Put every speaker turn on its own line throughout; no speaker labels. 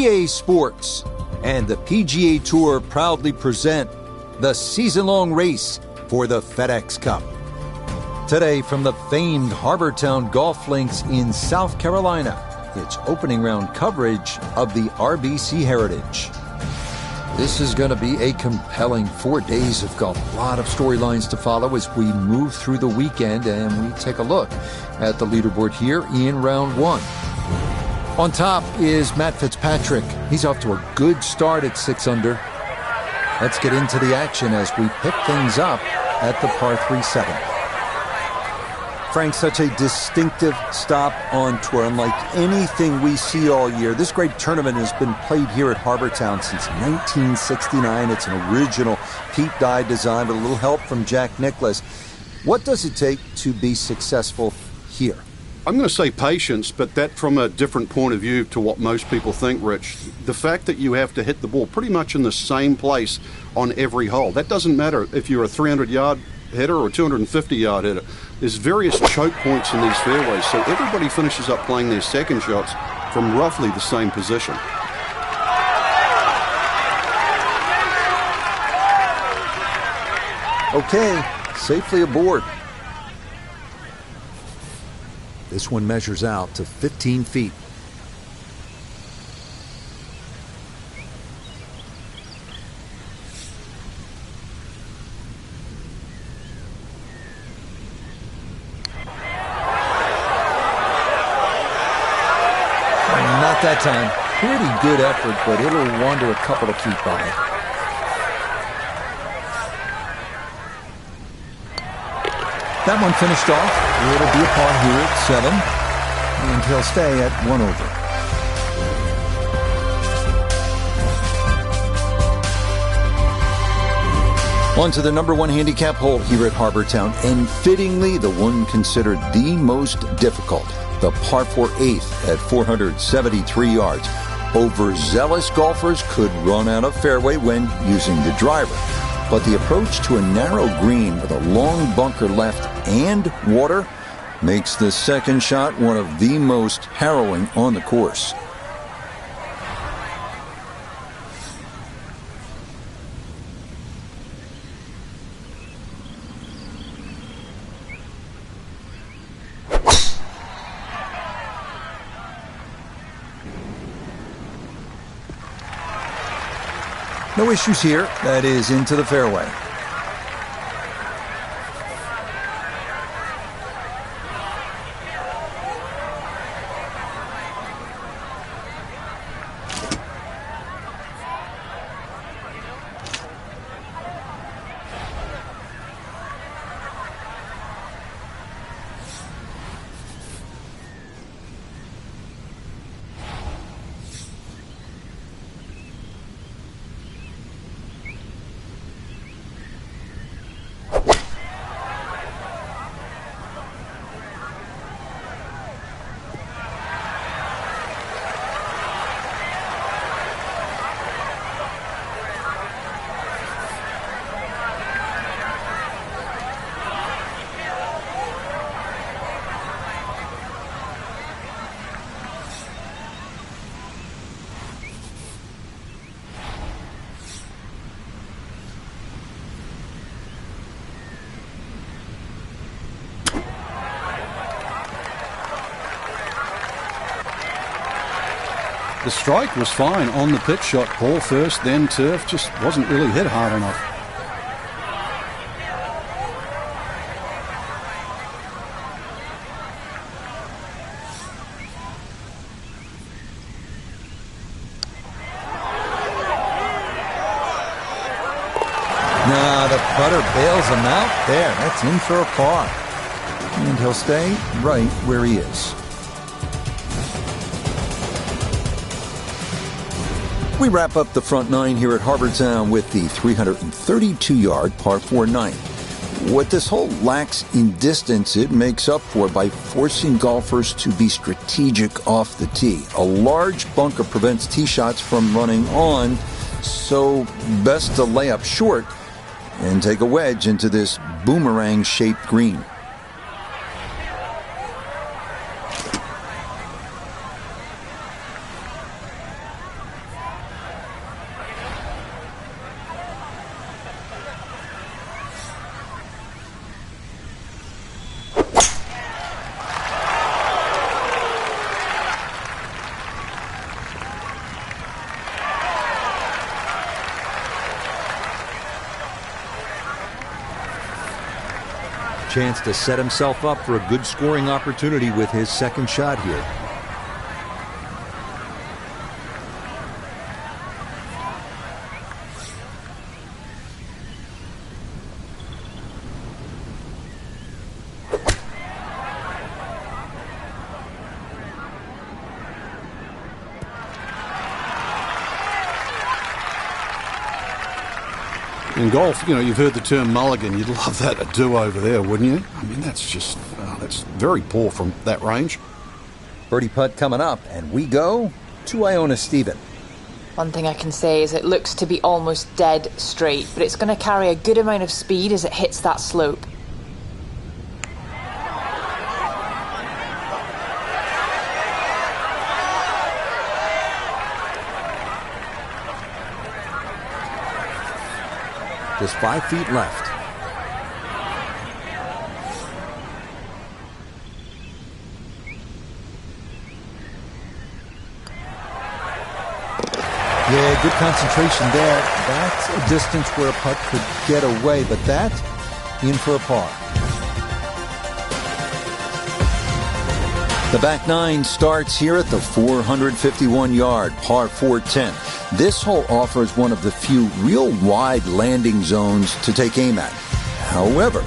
EA Sports and the PGA Tour proudly present the season-long race for the FedEx Cup. Today, from the famed Harbortown Golf Links in South Carolina, it's opening round coverage of the RBC Heritage. This is going to be a compelling 4 days of golf. A lot of storylines to follow as we move through the weekend, and we take a look at the leaderboard here in round one. On top is Matt Fitzpatrick. He's off to a good start at 6 under. Let's get into the action as we pick things up at the par 3 7. Frank, such a distinctive stop on tour, unlike anything we see all year. This great tournament has been played here at Harbortown since 1969. It's an original Pete Dye design with a little help from Jack Nicklaus. What does it take to be successful here?
I'm going to say patience, but that from a different point of view to what most people think, Rich. The fact that you have to hit the ball pretty much in the same place on every hole. That doesn't matter if you're a 300-yard hitter or a 250-yard hitter. There's various choke points in these fairways, so everybody finishes up playing their second shots from roughly the same position.
Okay, safely aboard. This one measures out to 15 feet. Not that time. Pretty good effort, but it'll wander a couple of feet by. That one finished off. It'll be a par here at 7, and he'll stay at 1 over. On to the number 1 handicap hole here at Harbortown, and fittingly the one considered the most difficult, the par 4 8th at 473 yards. Overzealous golfers could run out of fairway when using the driver. But the approach to a narrow green with a long bunker left and water makes the second shot one of the most harrowing on the course. No issues here. That is into the fairway.
The strike was fine on the pitch shot. Ball first, then turf. Just wasn't really hit hard enough.
Nah, the putter bails him out there. That's in for a par. And he'll stay right where he is. We wrap up the front 9 here at Harbortown with the 332-yard par 4 9. What this hole lacks in distance, it makes up for by forcing golfers to be strategic off the tee. A large bunker prevents tee shots from running on, so best to lay up short and take a wedge into this boomerang-shaped green. Chance to set himself up for a good scoring opportunity with his second shot here.
In golf, you know, you've heard the term mulligan. You'd love that, a do-over there, wouldn't you? I mean, that's just, that's very poor from that range.
Birdie putt coming up, and we go to Iona Stephen.
One thing I can say is it looks to be almost dead straight, but it's going to carry a good amount of speed as it hits that slope.
Just 5 feet left. Yeah, good concentration there. That's a distance where a putt could get away, but that in for a par. The back nine starts here at the 451-yard par 410. This hole offers one of the few real wide landing zones to take aim at. However,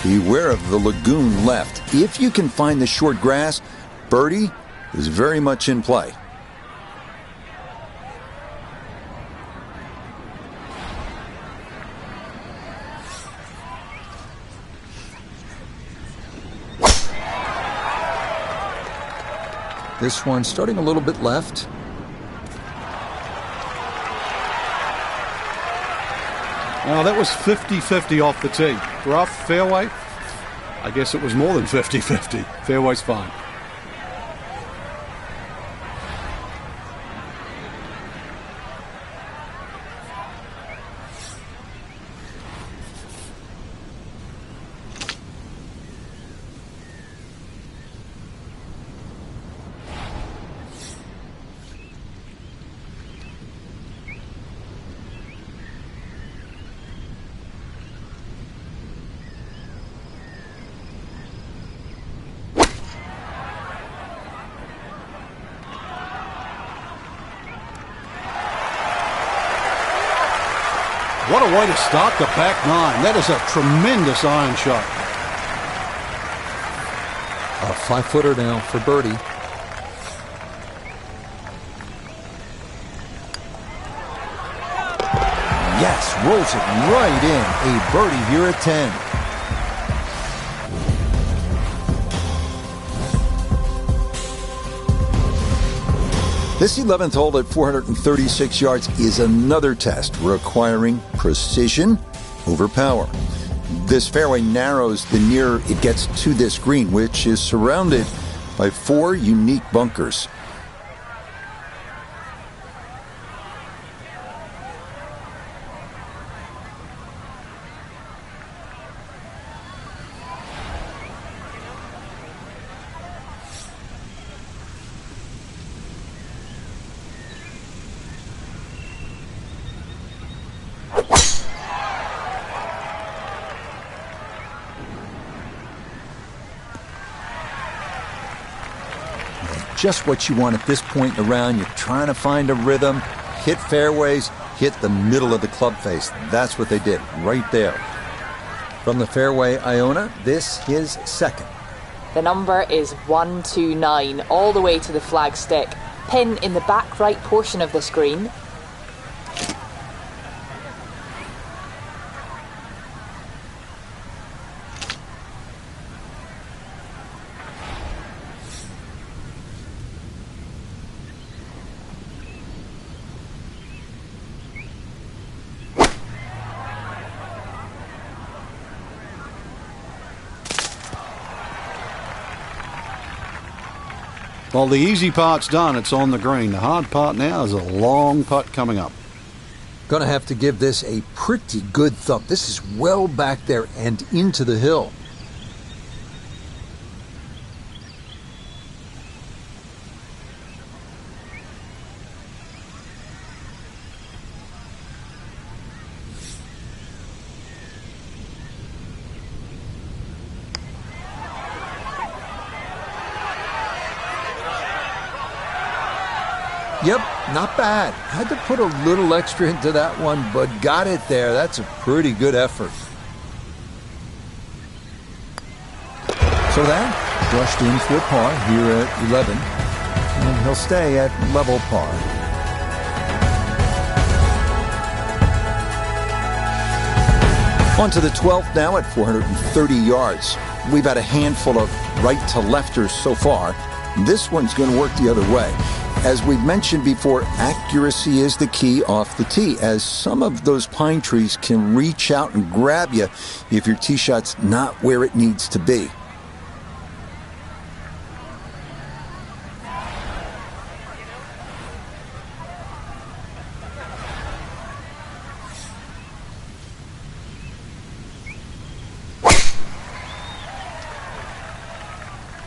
beware of the lagoon left. If you can find the short grass, birdie is very much in play. This one starting a little bit left.
Oh, that was 50-50 off the tee. Rough, fairway. I guess it was more than 50-50. Fairway's fine. What a way to start the back nine. That is a tremendous iron shot.
A 5-footer now for birdie. Yes, rolls it right in. A birdie here at 10. This 11th hole at 436 yards is another test requiring precision over power. This fairway narrows the nearer it gets to this green, which is surrounded by 4 unique bunkers. Just what you want at this point in the round. You're trying to find a rhythm, hit fairways, hit the middle of the club face. That's what they did right there. From the fairway, Iona, this his second.
The number is 129, all the way to the flagstick. Pin in the back right portion of this green.
Well, the easy part's done. It's on the green. The hard part now is a long putt coming up.
Gonna have to give this a pretty good thump. This is well back there and into the hill. Yep, not bad. Had to put a little extra into that one, but got it there. That's a pretty good effort. So that brushed in for par here at 11, and he'll stay at level par. On to the 12th now at 430 yards. We've had a handful of right-to-lefters so far. This one's going to work the other way. As we've mentioned before, accuracy is the key off the tee, as some of those pine trees can reach out and grab you if your tee shot's not where it needs to be.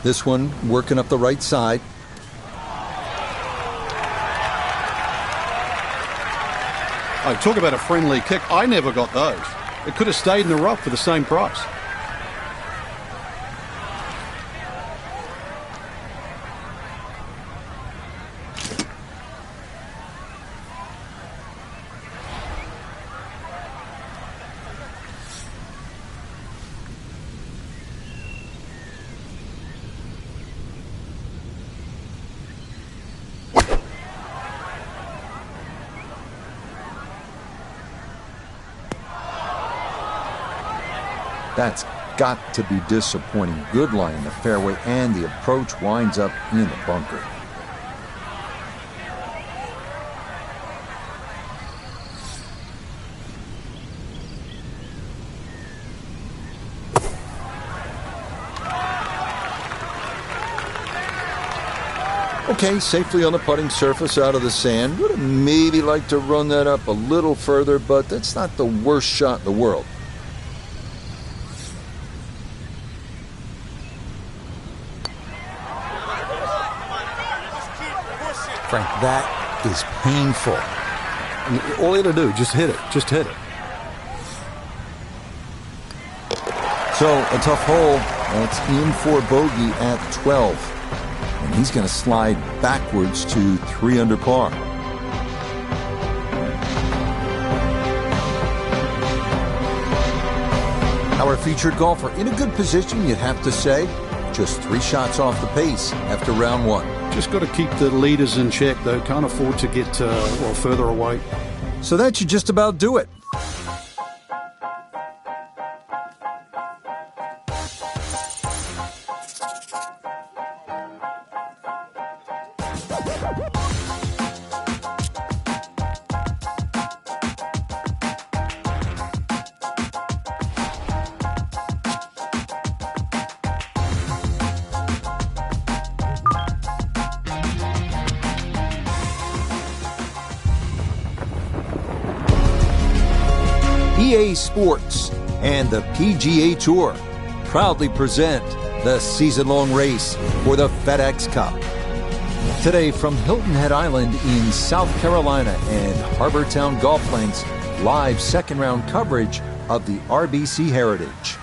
This one working up the right side.
Oh, talk about a friendly kick. I never got those. It could have stayed in the rough for the same price.
That's got to be disappointing. Good lie in the fairway, and the approach winds up in the bunker. Okay, safely on the putting surface out of the sand. Would have maybe liked to run that up a little further, but that's not the worst shot in the world. Frank, that is painful.
All you got to do, just hit it. Just hit it.
So, a tough hole. That's in for bogey at 12. And he's going to slide backwards to 3 under par. Our featured golfer in a good position, you'd have to say. Just 3 shots off the pace after round 1.
Just got to keep the leaders in check, though. Can't afford to get further away.
So that should just about do it. EA Sports and the PGA Tour proudly present the season-long race for the FedEx Cup. Today from Hilton Head Island in South Carolina and Harbortown Golf Links, live second-round coverage of the RBC Heritage.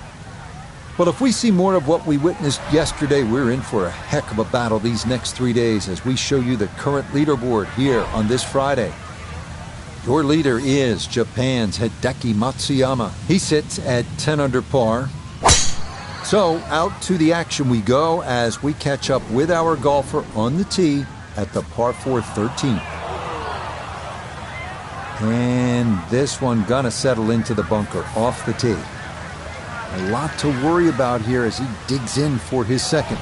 Well, if we see more of what we witnessed yesterday, we're in for a heck of a battle these next 3 days as we show you the current leaderboard here on this Friday. Your leader is Japan's Hideki Matsuyama. He sits at 10 under par. So out to the action we go as we catch up with our golfer on the tee at the par 4 13th. And this one gonna settle into the bunker off the tee. A lot to worry about here as he digs in for his second.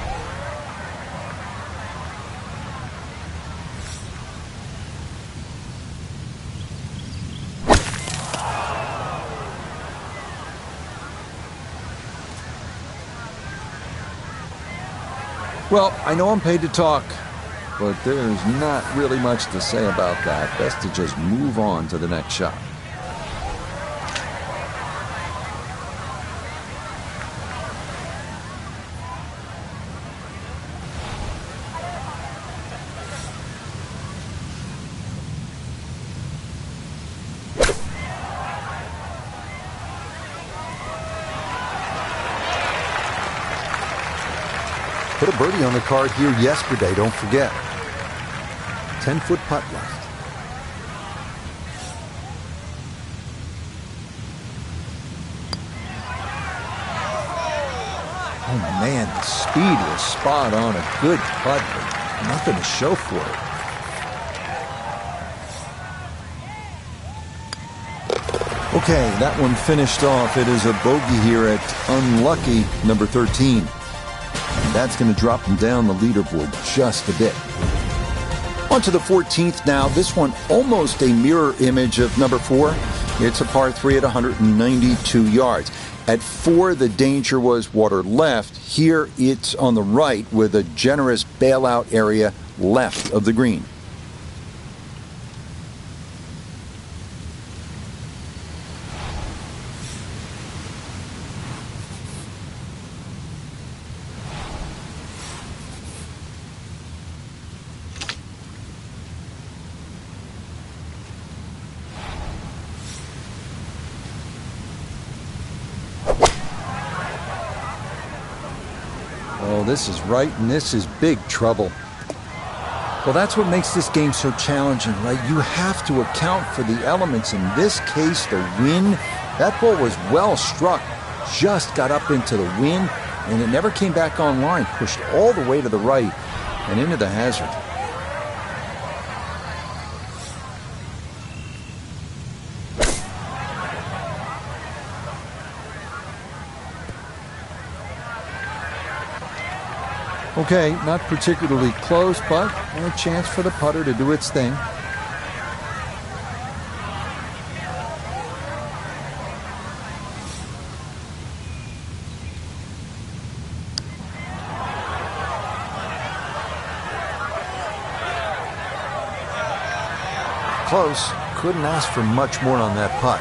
Well, I know I'm paid to talk, but there's not really much to say about that. Best to just move on to the next shot. Put a birdie on the card here yesterday, don't forget. 10-foot putt left. Oh man, the speed was spot on. A good putt, but nothing to show for it. Okay, that one finished off. It is a bogey here at unlucky number 13. And that's going to drop him down the leaderboard just a bit. On to the 14th now. This one almost a mirror image of number 4. It's a par 3 at 192 yards. At 4, the danger was water left. Here, it's on the right with a generous bailout area left of the green. Oh, this is right, and this is big trouble. Well, that's what makes this game so challenging, right? You have to account for the elements. In this case, the wind. That ball was well struck, just got up into the wind, and it never came back online. Pushed all the way to the right and into the hazard. Okay, not particularly close, but a chance for the putter to do its thing. Close. Couldn't ask for much more on that putt.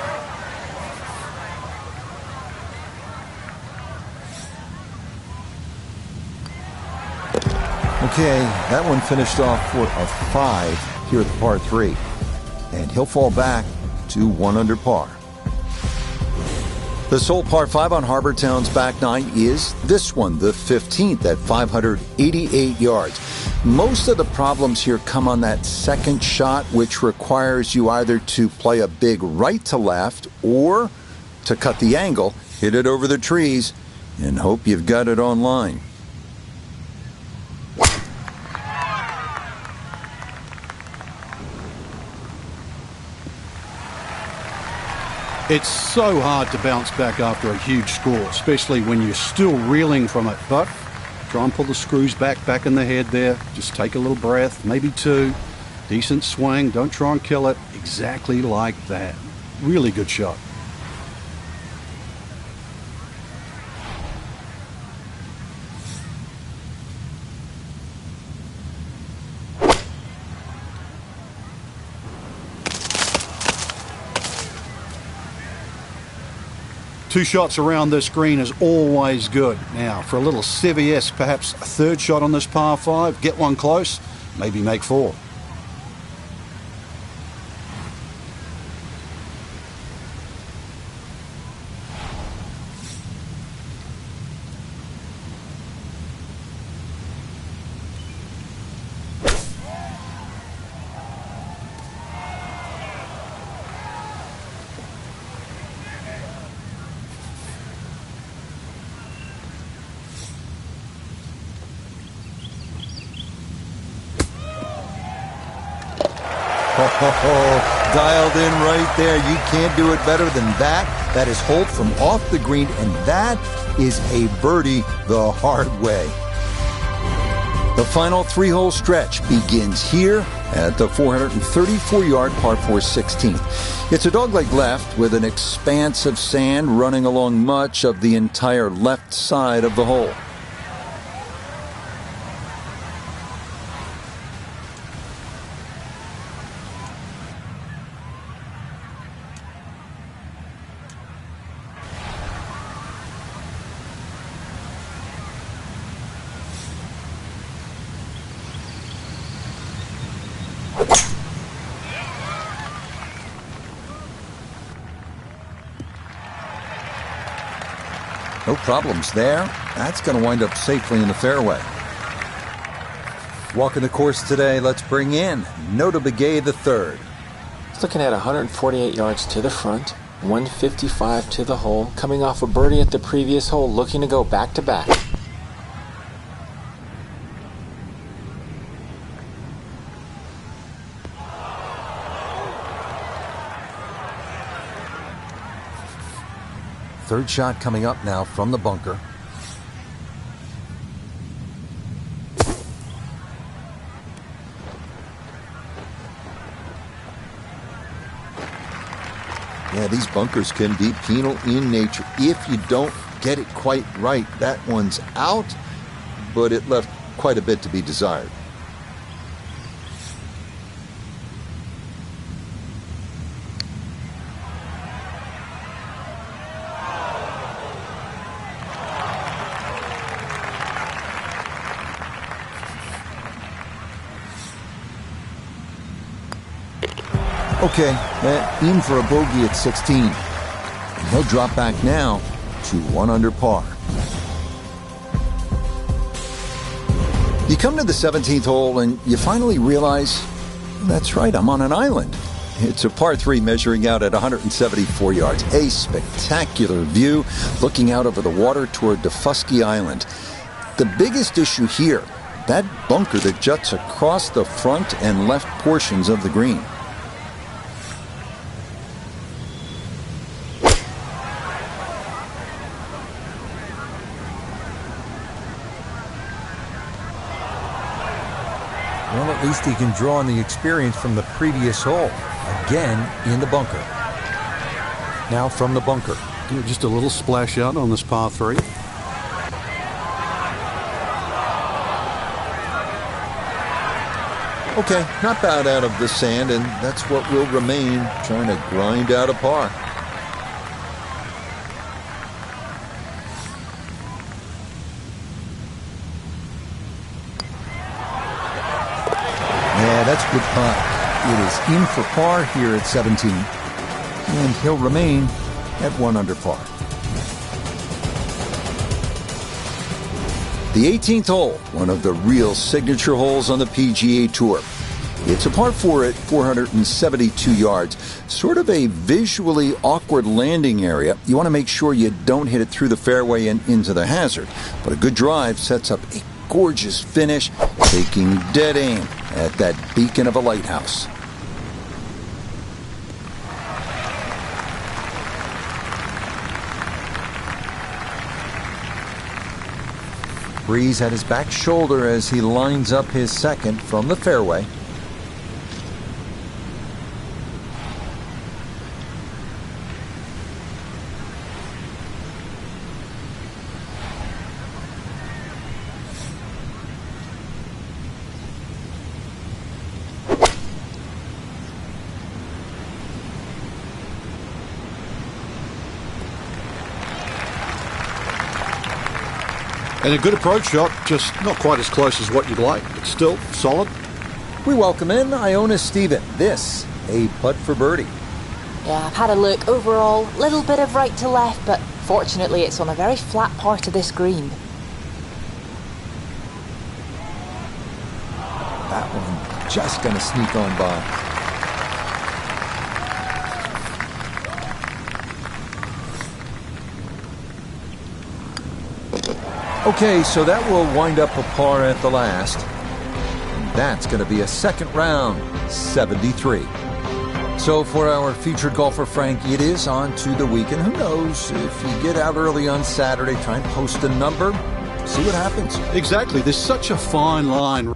Okay, that one finished off for a 5 here at the par 3. And he'll fall back to 1 under par. The sole par 5 on Harbour Town's back 9 is this one, the 15th at 588 yards. Most of the problems here come on that second shot, which requires you either to play a big right to left or to cut the angle, hit it over the trees, and hope you've got it online.
It's so hard to bounce back after a huge score, especially when you're still reeling from it. But try and pull the screws back in the head there. Just take a little breath, maybe 2. Decent swing. Don't try and kill it. Exactly like that. Really good shot. Two shots around this green is always good. Now, for a little CVS, perhaps a third shot on this par 5. Get one close, maybe make 4.
Dialed in right there. You can't do it better than that. That is Holt from off the green, and that is a birdie the hard way. The final 3-hole stretch begins here at the 434-yard par 4 16th. It's a dogleg left with an expanse of sand running along much of the entire left side of the hole. No problems there. That's going to wind up safely in the fairway. Walking the course today, let's bring in Nota Begay III.
He's looking at 148 yards to the front, 155 to the hole, coming off a birdie at the previous hole, looking to go back-to-back.
Third shot coming up now from the bunker. Yeah, these bunkers can be penal in nature. If you don't get it quite right, that one's out, but it left quite a bit to be desired. Okay, in for a bogey at 16. And he'll drop back now to 1 under par. You come to the 17th hole and you finally realize, that's right, I'm on an island. It's a par 3 measuring out at 174 yards. A spectacular view looking out over the water toward Defusky Island. The biggest issue here, that bunker that juts across the front and left portions of the green.
Well, at least he can draw on the experience from the previous hole. Again, in the bunker. Now from the bunker.
Just a little splash out on this par 3.
Okay, not bad out of the sand, and that's what will remain, trying to grind out a par. Yeah, that's a good putt. It is in for par here at 17, and he'll remain at 1 under par. The 18th hole, one of the real signature holes on the PGA Tour. It's a par 4 at 472 yards, sort of a visually awkward landing area. You want to make sure you don't hit it through the fairway and into the hazard, but a good drive sets up a gorgeous finish, taking dead aim at that beacon of a lighthouse. Breeze at his back shoulder as he lines up his second from the fairway.
And a good approach shot, just not quite as close as what you'd like, but still solid.
We welcome in Iona Stephen. This, a putt for birdie.
Yeah, I've had a look. Overall, little bit of right to left, but fortunately it's on a very flat part of this green.
That one just going to sneak on by. Okay, so that will wind up a par at the last. And that's going to be a second round, 73. So for our featured golfer, Frank, it is on to the weekend. Who knows, if you get out early on Saturday, try and post a number, see what happens.
Exactly. There's such a fine line.